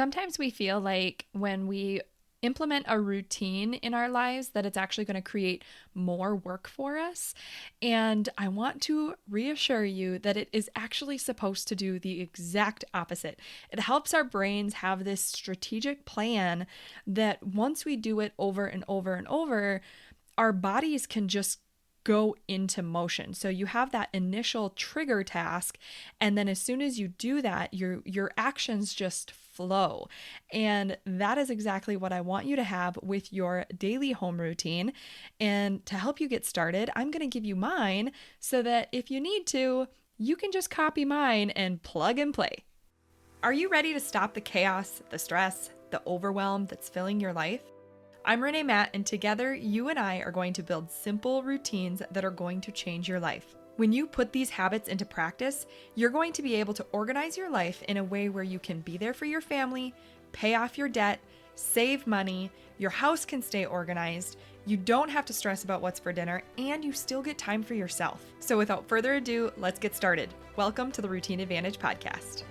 Sometimes we feel like when we implement a routine in our lives that it's actually going to create more work for us. And I want to reassure you that it is actually supposed to do the exact opposite. It helps our brains have this strategic plan that once we do it over and over and over, our bodies can just go into motion. So you have that initial trigger task, and then as soon as you do that, your actions just flow. And that is exactly what I want you to have with your daily home routine. And to help you get started, I'm going to give you mine so that if you need to, you can just copy mine and plug and play. Are you ready to stop the chaos, the stress, the overwhelm that's filling your life? I'm Renae Matt, and together you and I are going to build simple routines that are going to change your life. When you put these habits into practice, you're going to be able to organize your life in a way where you can be there for your family, pay off your debt, save money, your house can stay organized, you don't have to stress about what's for dinner, and you still get time for yourself. So without further ado, let's get started. Welcome to the Routine Advantage Podcast.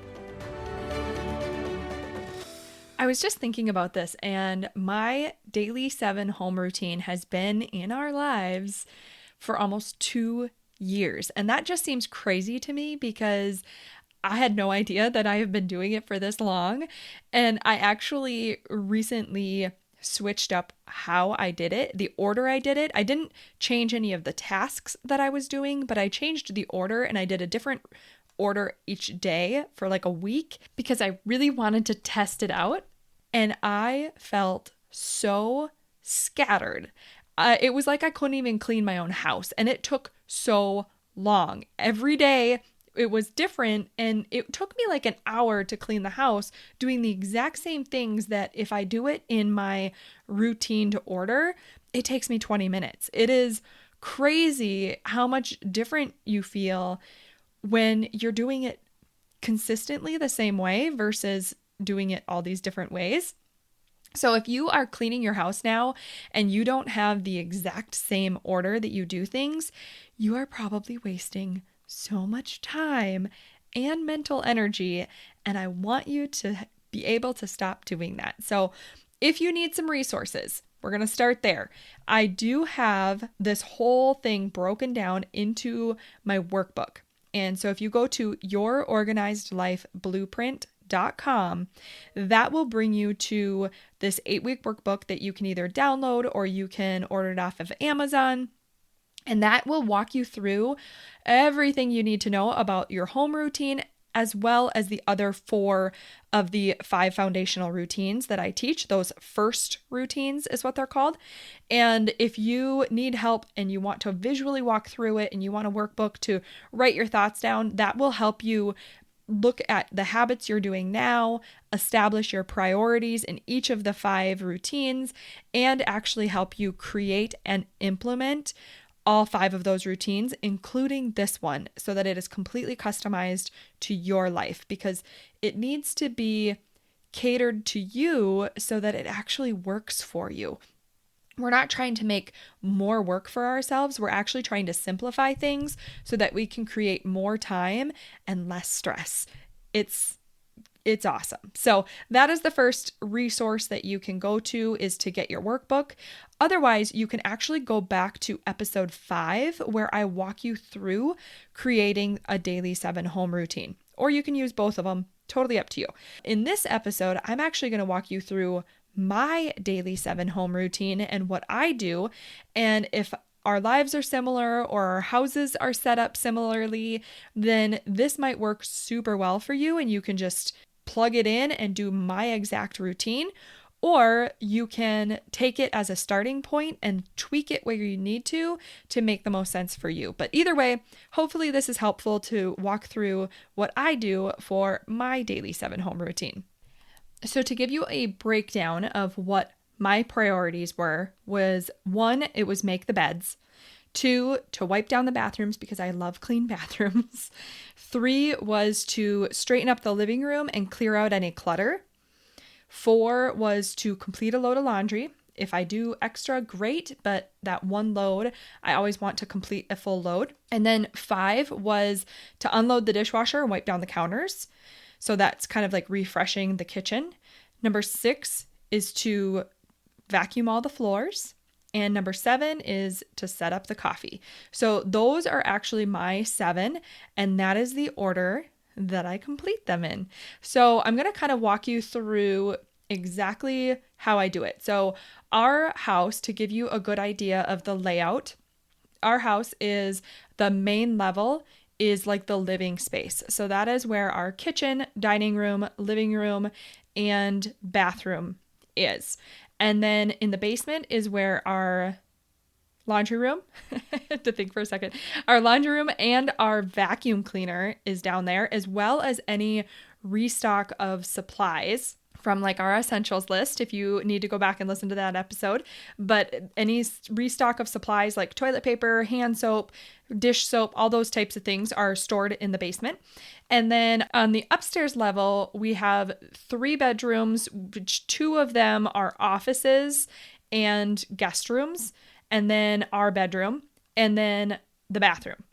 I was just thinking about this, and my daily 7 home routine has been in our lives for almost 2 years. And that just seems crazy to me because I had no idea that I have been doing it for this long. And I actually recently switched up how I did it, the order I did it. I didn't change any of the tasks that I was doing, but I changed the order and I did a different order each day for like a week because I really wanted to test it out. And I felt so scattered. It was like I couldn't even clean my own house, and it took so long. Every day it was different, and it took me like an hour to clean the house, doing the exact same things that if I do it in my routine to order, it takes me 20 minutes. It is crazy how much different you feel when you're doing it consistently the same way versus doing it all these different ways. So if you are cleaning your house now and you don't have the exact same order that you do things, you are probably wasting so much time and mental energy. And I want you to be able to stop doing that. So if you need some resources, we're going to start there. I do have this whole thing broken down into my workbook. And so if you go to yourorganizedlifeblueprint.com, that will bring you to this 8-week workbook that you can either download or you can order it off of Amazon. And that will walk you through everything you need to know about your home routine, as well as the other 4 of the 5 foundational routines that I teach. Those first routines is what they're called. And if you need help and you want to visually walk through it and you want a workbook to write your thoughts down, that will help you look at the habits you're doing now, establish your priorities in each of the 5 routines, and actually help you create and implement all 5 of those routines, including this one, so that it is completely customized to your life, because it needs to be catered to you so that it actually works for you. We're not trying to make more work for ourselves. We're actually trying to simplify things so that we can create more time and less stress. It's awesome. So that is the first resource that you can go to, is to get your workbook. Otherwise, you can actually go back to episode 5 where I walk you through creating a daily 7 home routine, or you can use both of them. Totally up to you. In this episode, I'm actually going to walk you through my daily 7 home routine and what I do. And if our lives are similar or our houses are set up similarly, then this might work super well for you and you can just plug it in and do my exact routine. Or you can take it as a starting point and tweak it where you need to make the most sense for you. But either way, hopefully this is helpful to walk through what I do for my daily 7 home routine. So to give you a breakdown of what my priorities was 1, it was make the beds. 2, to wipe down the bathrooms because I love clean bathrooms. 3 was to straighten up the living room and clear out any clutter. 4 was to complete a load of laundry. If I do extra, great, but that one load, I always want to complete a full load. And then 5 was to unload the dishwasher and wipe down the counters. So that's kind of like refreshing the kitchen. Number 6 is to vacuum all the floors. And number 7 is to set up the coffee. So those are actually my 7, and that is the order that I complete them in. So I'm going to kind of walk you through exactly how I do it. So our house, to give you a good idea of the layout, our house is the main level is like the living space. So that is where our kitchen, dining room, living room, and bathroom is. And then in the basement is where our laundry room, to think for a second, our laundry room and our vacuum cleaner is down there, as well as any restock of supplies from like our essentials list, if you need to go back and listen to that episode. But any restock of supplies like toilet paper, hand soap, dish soap, all those types of things are stored in the basement. And then on the upstairs level, we have 3 bedrooms, which 2 of them are offices and guest rooms, and then our bedroom, and then the bathroom.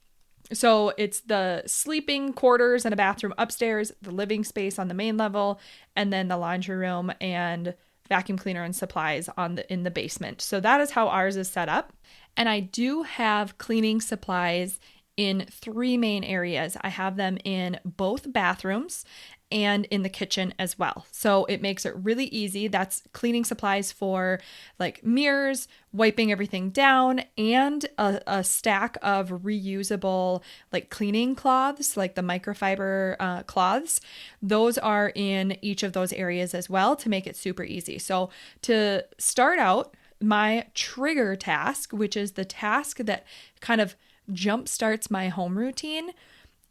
So it's the sleeping quarters and a bathroom upstairs, the living space on the main level, and then the laundry room and vacuum cleaner and supplies in the basement. So that is how ours is set up. And I do have cleaning supplies in 3 main areas. I have them in both bathrooms and in the kitchen as well. So it makes it really easy. That's cleaning supplies for like mirrors, wiping everything down, and a stack of reusable like cleaning cloths, like the microfiber cloths. Those are in each of those areas as well to make it super easy. So to start out, my trigger task, which is the task that kind of jump starts my home routine,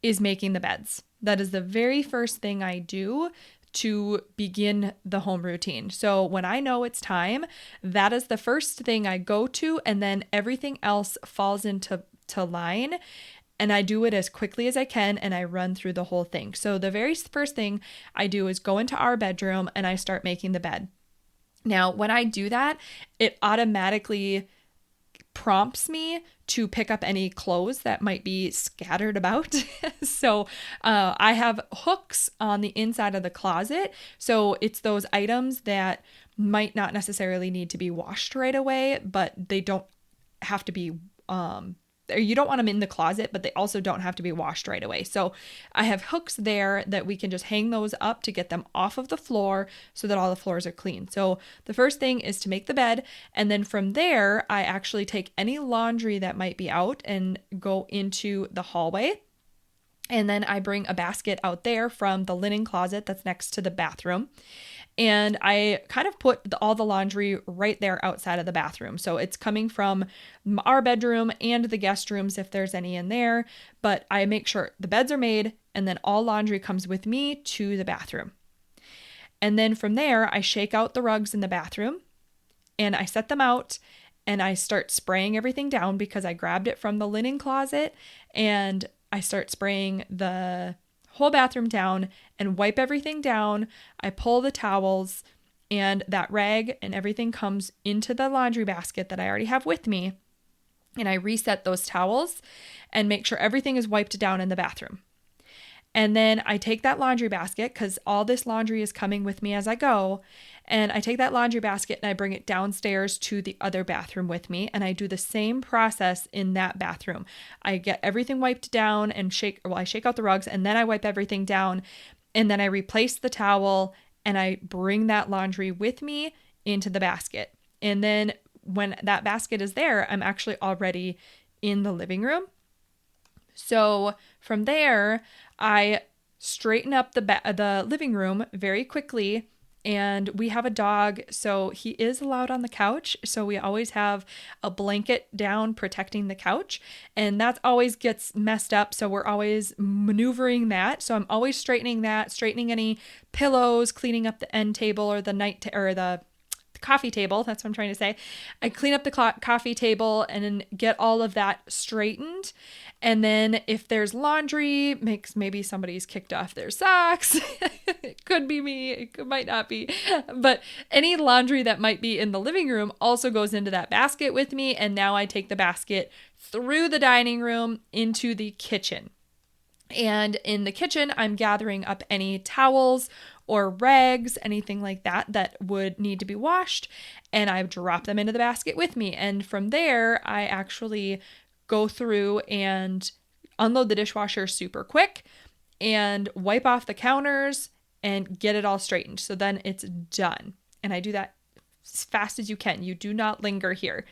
is making the beds. That is the very first thing I do to begin the home routine. So when I know it's time, that is the first thing I go to, and then everything else falls into line, and I do it as quickly as I can, and I run through the whole thing. So the very first thing I do is go into our bedroom and I start making the bed. Now, when I do that, it automatically prompts me to pick up any clothes that might be scattered about. So I have hooks on the inside of the closet. So it's those items that might not necessarily need to be washed right away, but they don't have to be or you don't want them in the closet, but they also don't have to be washed right away. So I have hooks there that we can just hang those up to get them off of the floor so that all the floors are clean. So the first thing is to make the bed. And then from there, I actually take any laundry that might be out and go into the hallway. And then I bring a basket out there from the linen closet that's next to the bathroom. And I kind of put all the laundry right there outside of the bathroom. So it's coming from our bedroom and the guest rooms if there's any in there. But I make sure the beds are made, and then all laundry comes with me to the bathroom. And then from there, I shake out the rugs in the bathroom and I set them out, and I start spraying everything down because I grabbed it from the linen closet, and I start spraying the whole bathroom down and wipe everything down. I pull the towels, and that rag and everything comes into the laundry basket that I already have with me. And I reset those towels and make sure everything is wiped down in the bathroom. And then I take that laundry basket, because all this laundry is coming with me as I go. And I take that laundry basket and I bring it downstairs to the other bathroom with me. And I do the same process in that bathroom. I get everything wiped down and I shake out the rugs, and then I wipe everything down. And then I replace the towel and I bring that laundry with me into the basket. And then when that basket is there, I'm actually already in the living room. So from there, I straighten up the living room very quickly. And we have a dog, so he is allowed on the couch. So we always have a blanket down protecting the couch, and that always gets messed up. So we're always maneuvering that. So I'm always straightening that, straightening any pillows, cleaning up the end table or the coffee table. That's what I'm trying to say. I clean up the coffee table and then get all of that straightened. And then if there's laundry, maybe somebody's kicked off their socks. It could be me. It might not be. But any laundry that might be in the living room also goes into that basket with me. And now I take the basket through the dining room into the kitchen. And in the kitchen, I'm gathering up any towels or rags, anything like that that would need to be washed, and I drop them into the basket with me. And from there, I actually go through and unload the dishwasher super quick and wipe off the counters and get it all straightened. So then it's done. And I do that as fast as you can. You do not linger here.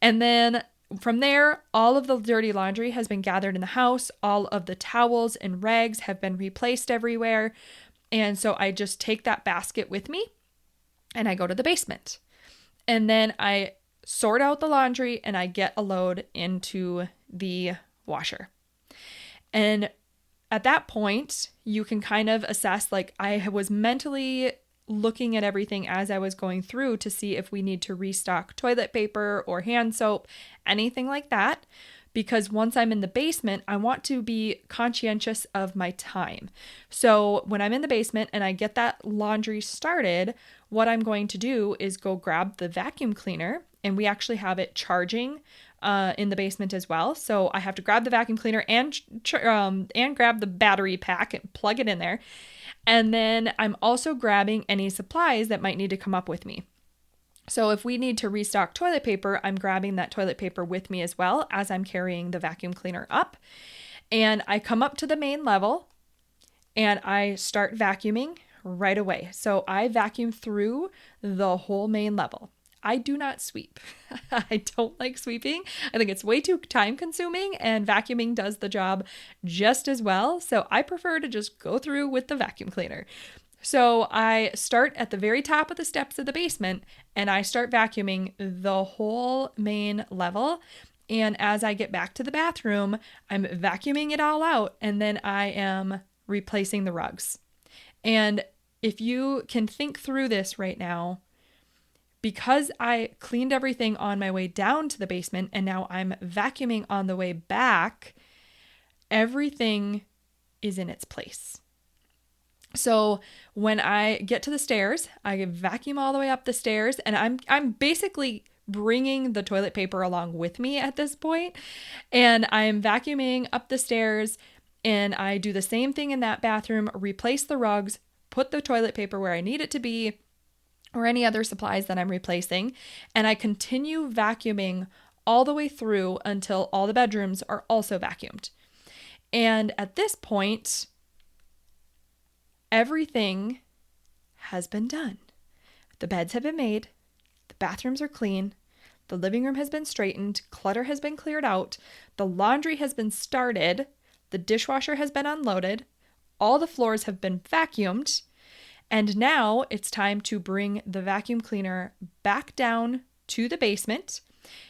And then from there, all of the dirty laundry has been gathered in the house. All of the towels and rags have been replaced everywhere. And so I just take that basket with me and I go to the basement. And then I sort out the laundry and I get a load into the washer. And at that point, you can kind of assess, like, I was mentally looking at everything as I was going through to see if we need to restock toilet paper or hand soap, anything like that. Because once I'm in the basement, I want to be conscientious of my time. So when I'm in the basement and I get that laundry started, what I'm going to do is go grab the vacuum cleaner, and we actually have it charging in the basement as well. So I have to grab the vacuum cleaner and grab the battery pack and plug it in there. And then I'm also grabbing any supplies that might need to come up with me. So if we need to restock toilet paper, I'm grabbing that toilet paper with me as well as I'm carrying the vacuum cleaner up. And I come up to the main level and I start vacuuming right away. So I vacuum through the whole main level. I do not sweep. I don't like sweeping. I think it's way too time consuming, and vacuuming does the job just as well. So I prefer to just go through with the vacuum cleaner. So I start at the very top of the steps of the basement and I start vacuuming the whole main level. And as I get back to the bathroom, I'm vacuuming it all out, and then I am replacing the rugs. And if you can think through this right now, because I cleaned everything on my way down to the basement and now I'm vacuuming on the way back, everything is in its place. So when I get to the stairs, I vacuum all the way up the stairs, and I'm basically bringing the toilet paper along with me at this point, and I'm vacuuming up the stairs, and I do the same thing in that bathroom, replace the rugs, put the toilet paper where I need it to be, or any other supplies that I'm replacing, and I continue vacuuming all the way through until all the bedrooms are also vacuumed. And at this point, everything has been done. The beds have been made, the bathrooms are clean, the living room has been straightened, clutter has been cleared out, the laundry has been started, the dishwasher has been unloaded, all the floors have been vacuumed, and now it's time to bring the vacuum cleaner back down to the basement.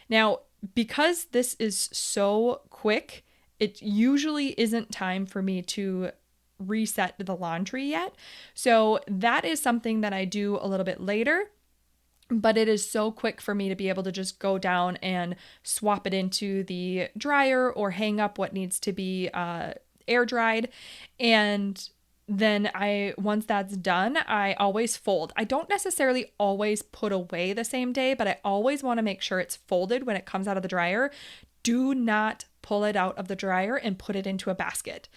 Now, because this is so quick, it usually isn't time for me to reset the laundry yet. So that is something that I do a little bit later, but it is so quick for me to be able to just go down and swap it into the dryer or hang up what needs to be air dried. And then once that's done, I always fold. I don't necessarily always put away the same day, but I always want to make sure it's folded when it comes out of the dryer. Do not pull it out of the dryer and put it into a basket,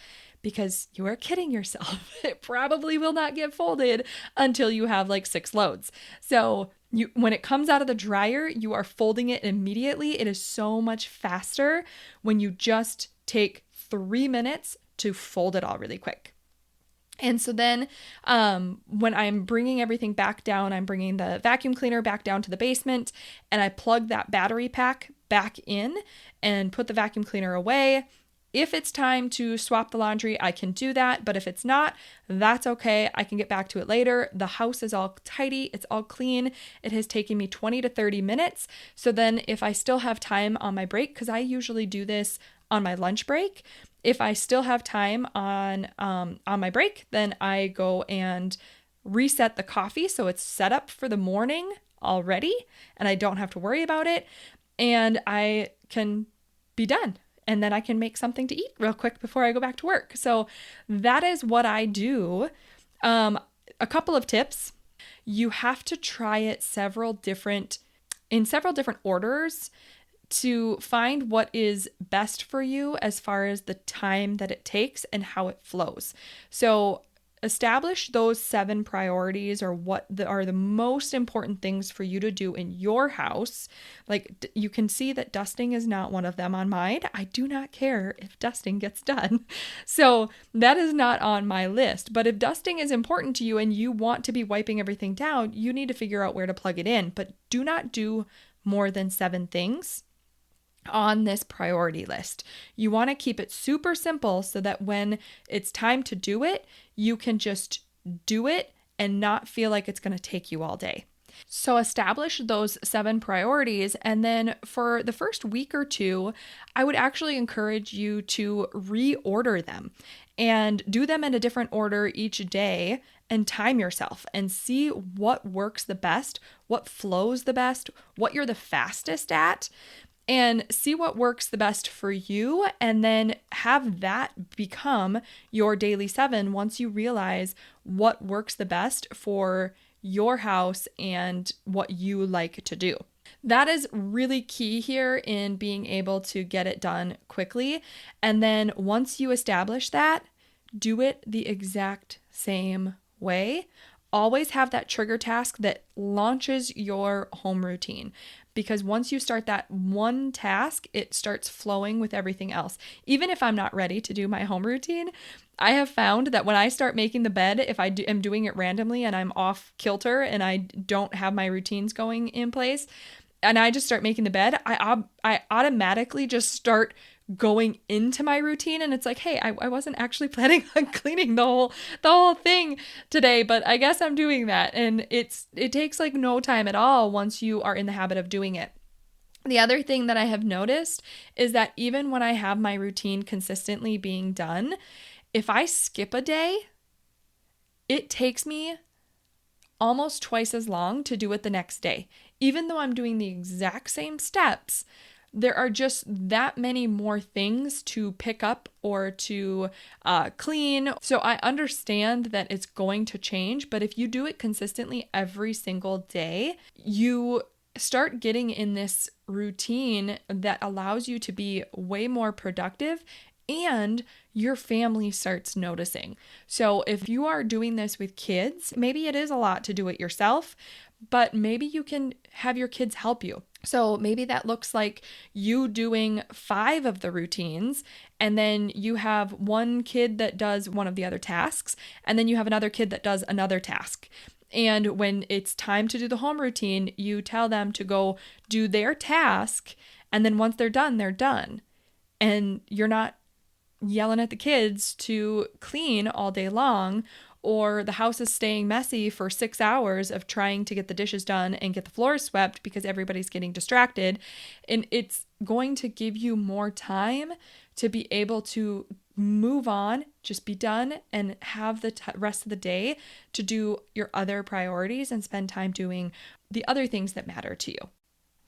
because you are kidding yourself. It probably will not get folded until you have like 6 loads. So when it comes out of the dryer, you are folding it immediately. It is so much faster when you just take 3 minutes to fold it all really quick. And so then when I'm bringing everything back down, I'm bringing the vacuum cleaner back down to the basement, and I plug that battery pack back in and put the vacuum cleaner away. If it's time to swap the laundry, I can do that. But if it's not, that's okay. I can get back to it later. The house is all tidy. It's all clean. It has taken me 20 to 30 minutes. So then if I still have time on my break, because I usually do this on my lunch break, if I still have time on my break, then I go and reset the coffee so it's set up for the morning already and I don't have to worry about it, and I can be done. And then I can make something to eat real quick before I go back to work. So that is what I do. A couple of tips. You have to try it in several different orders to find what is best for you as far as the time that it takes and how it flows. So establish those 7 priorities, or what are the most important things for you to do in your house. Like, you can see that dusting is not one of them on mine. I do not care if dusting gets done. So that is not on my list. But if dusting is important to you and you want to be wiping everything down, you need to figure out where to plug it in. But do not do more than 7 things on this priority list. You want to keep it super simple so that when it's time to do it, you can just do it and not feel like it's going to take you all day. So establish those 7 priorities, and then for the first week or 2, I would actually encourage you to reorder them and do them in a different order each day, and time yourself and see what works the best, what flows the best, what you're the fastest at, and see what works the best for you, and then have that become your daily 7 once you realize what works the best for your house and what you like to do. That is really key here in being able to get it done quickly. And then once you establish that, do it the exact same way. Always have that trigger task that launches your home routine, because once you start that one task, it starts flowing with everything else. Even if I'm not ready to do my home routine, I have found that when I start making the bed, if I am doing it randomly and I'm off kilter and I don't have my routines going in place, and I just start making the bed, I automatically just start going into my routine, and it's like, hey, I wasn't actually planning on cleaning the whole thing today, but I guess I'm doing that. And it takes like no time at all once you are in the habit of doing it. The other thing that I have noticed is that even when I have my routine consistently being done, if I skip a day, it takes me almost twice as long to do it the next day. Even though I'm doing the exact same steps, there are just that many more things to pick up or to clean. So I understand that it's going to change, but if you do it consistently every single day, you start getting in this routine that allows you to be way more productive, and your family starts noticing. So if you are doing this with kids, maybe it is a lot to do it yourself, but maybe you can have your kids help you. So maybe that looks like you doing 5 of the routines, and then you have one kid that does one of the other tasks, and then you have another kid that does another task. And when it's time to do the home routine, you tell them to go do their task, and then once they're done, they're done. And you're not yelling at the kids to clean all day long, or the house is staying messy for 6 hours of trying to get the dishes done and get the floors swept because everybody's getting distracted. And it's going to give you more time to be able to move on, just be done, and have the rest of the day to do your other priorities and spend time doing the other things that matter to you.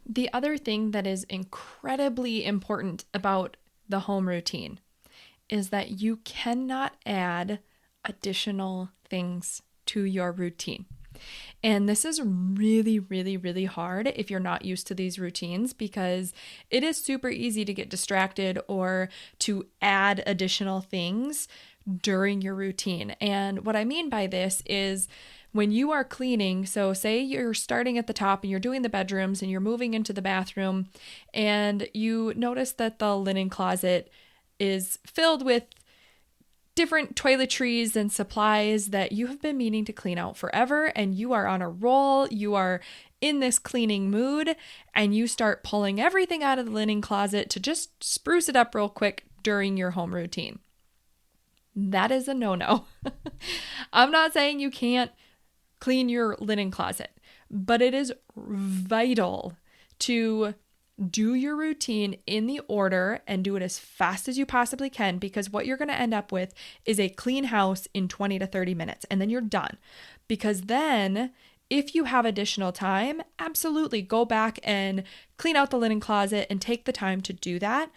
The other thing that is incredibly important about the home routine is that you cannot add additional things to your routine. And this is really, really, really hard if you're not used to these routines, because it is super easy to get distracted or to add additional things during your routine. And what I mean by this is when you are cleaning, so say you're starting at the top and you're doing the bedrooms and you're moving into the bathroom, and you notice that the linen closet is filled with different toiletries and supplies that you have been meaning to clean out forever, and you are on a roll, you are in this cleaning mood, and you start pulling everything out of the linen closet to just spruce it up real quick during your home routine. That is a no-no. I'm not saying you can't clean your linen closet, but it is vital to do your routine in the order and do it as fast as you possibly can, because what you're going to end up with is a clean house in 20 to 30 minutes, and then you're done. Because then if you have additional time, absolutely go back and clean out the linen closet and take the time to do that.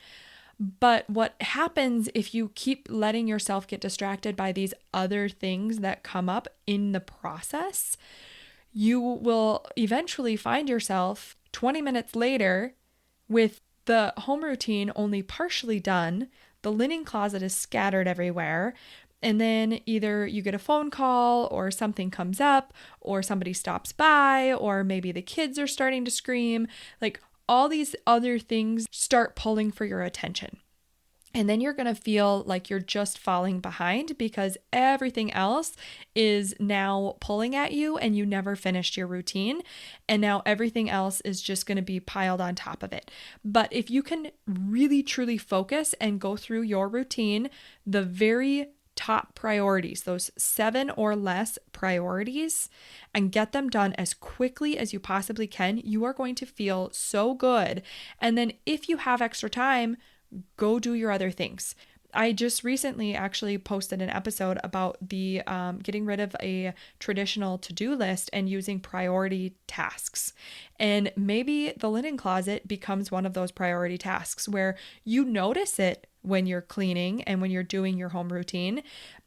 But what happens if you keep letting yourself get distracted by these other things that come up in the process, you will eventually find yourself 20 minutes later with the home routine only partially done, the linen closet is scattered everywhere, and then either you get a phone call or something comes up or somebody stops by or maybe the kids are starting to scream, like all these other things start pulling for your attention. And then you're going to feel like you're just falling behind because everything else is now pulling at you and you never finished your routine. And now everything else is just going to be piled on top of it. But if you can really, truly focus and go through your routine, the very top priorities, those 7 or less priorities, and get them done as quickly as you possibly can, you are going to feel so good. And then if you have extra time, go do your other things. I just recently actually posted an episode about the getting rid of a traditional to-do list and using priority tasks. And maybe the linen closet becomes one of those priority tasks where you notice it when you're cleaning and when you're doing your home routine.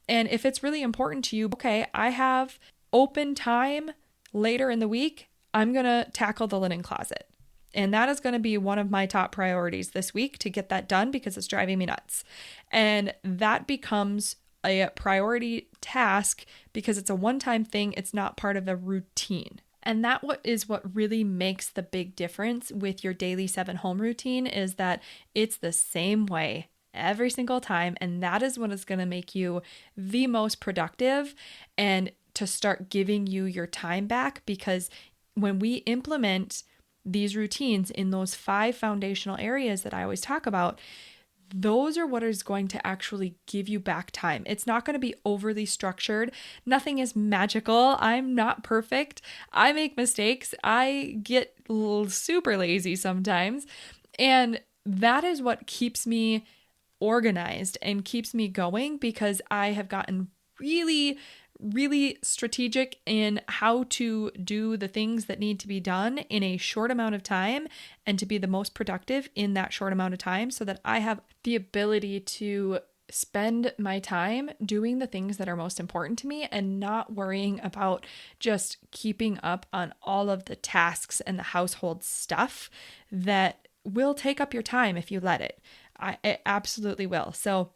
And if it's really important to you, okay, I have open time later in the week, I'm going to tackle the linen closet. And that is going to be one of my top priorities this week to get that done because it's driving me nuts. And that becomes a priority task because it's a one-time thing. It's not part of a routine. And that is what really makes the big difference with your daily 7 home routine is that it's the same way every single time. And that is what is going to make you the most productive and to start giving you your time back, because when we implement these routines in those 5 foundational areas that I always talk about, those are what is going to actually give you back time. It's not going to be overly structured. Nothing is magical. I'm not perfect. I make mistakes. I get super lazy sometimes. And that is what keeps me organized and keeps me going, because I have gotten really strategic in how to do the things that need to be done in a short amount of time and to be the most productive in that short amount of time, so that I have the ability to spend my time doing the things that are most important to me and not worrying about just keeping up on all of the tasks and the household stuff that will take up your time if you let it. It absolutely will. So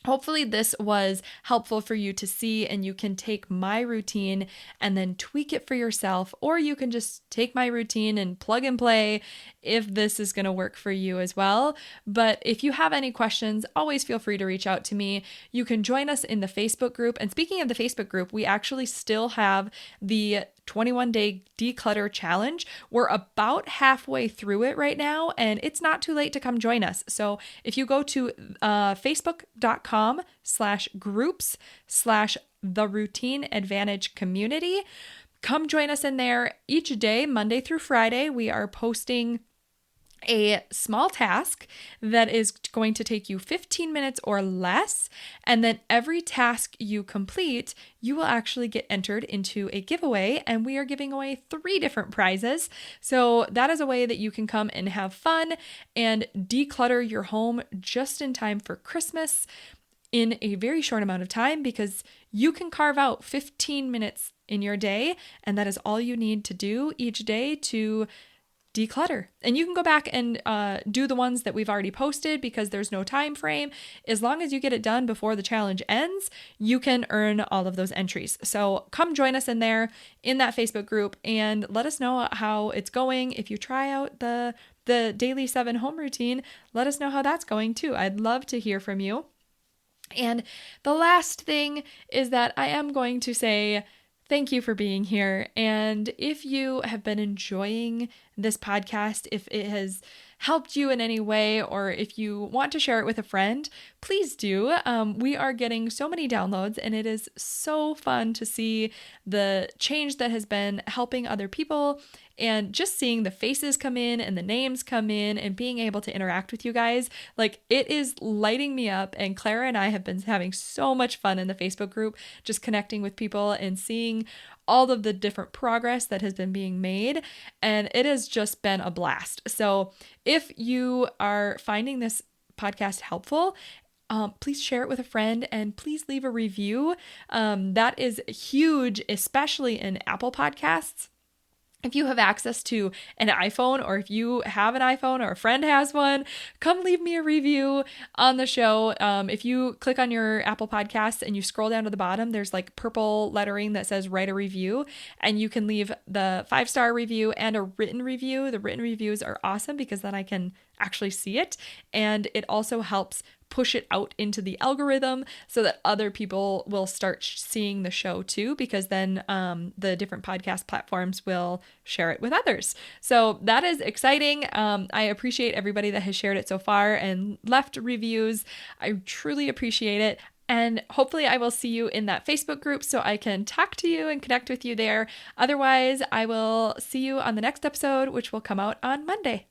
hopefully this was helpful for you to see, and you can take my routine and then tweak it for yourself, or you can just take my routine and plug and play if this is going to work for you as well. But if you have any questions, always feel free to reach out to me. You can join us in the Facebook group. And speaking of the Facebook group, we actually still have the 21-day declutter challenge. We're about halfway through it right now, and it's not too late to come join us. So if you go to facebook.com/groups/theroutineadvantagecommunity, come join us in there. Each day, Monday through Friday, we are posting a small task that is going to take you 15 minutes or less. And then every task you complete, you will actually get entered into a giveaway. And we are giving away 3 different prizes. So that is a way that you can come and have fun and declutter your home just in time for Christmas in a very short amount of time, because you can carve out 15 minutes in your day. And that is all you need to do each day to declutter. And you can go back and do the ones that we've already posted because there's no time frame. As long as you get it done before the challenge ends, you can earn all of those entries. So come join us in there in that Facebook group and let us know how it's going. If you try out the daily 7 home routine, let us know how that's going too. I'd love to hear from you. And the last thing is that I am going to say thank you for being here. And if you have been enjoying this podcast, if it has helped you in any way, or if you want to share it with a friend, please do. We are getting so many downloads, and it is so fun to see the change that has been helping other people, and just seeing the faces come in and the names come in and being able to interact with you guys. Like, it is lighting me up, and Clara and I have been having so much fun in the Facebook group, just connecting with people and seeing all of the different progress that has been being made, and it has just been a blast. So if you are finding this podcast helpful, please share it with a friend, and please leave a review. That is huge, especially in Apple Podcasts. if you have access to an iPhone, or if you have an iPhone or a friend has one, come leave me a review on the show. If you click on your Apple Podcasts and you scroll down to the bottom, there's like purple lettering that says write a review, and you can leave the 5-star review and a written review. The written reviews are awesome because then I can actually see it, and it also helps push it out into the algorithm so that other people will start seeing the show too, because then the different podcast platforms will share it with others. So that is exciting. I appreciate everybody that has shared it so far and left reviews. I truly appreciate it. And hopefully I will see you in that Facebook group so I can talk to you and connect with you there. Otherwise, I will see you on the next episode, which will come out on Monday.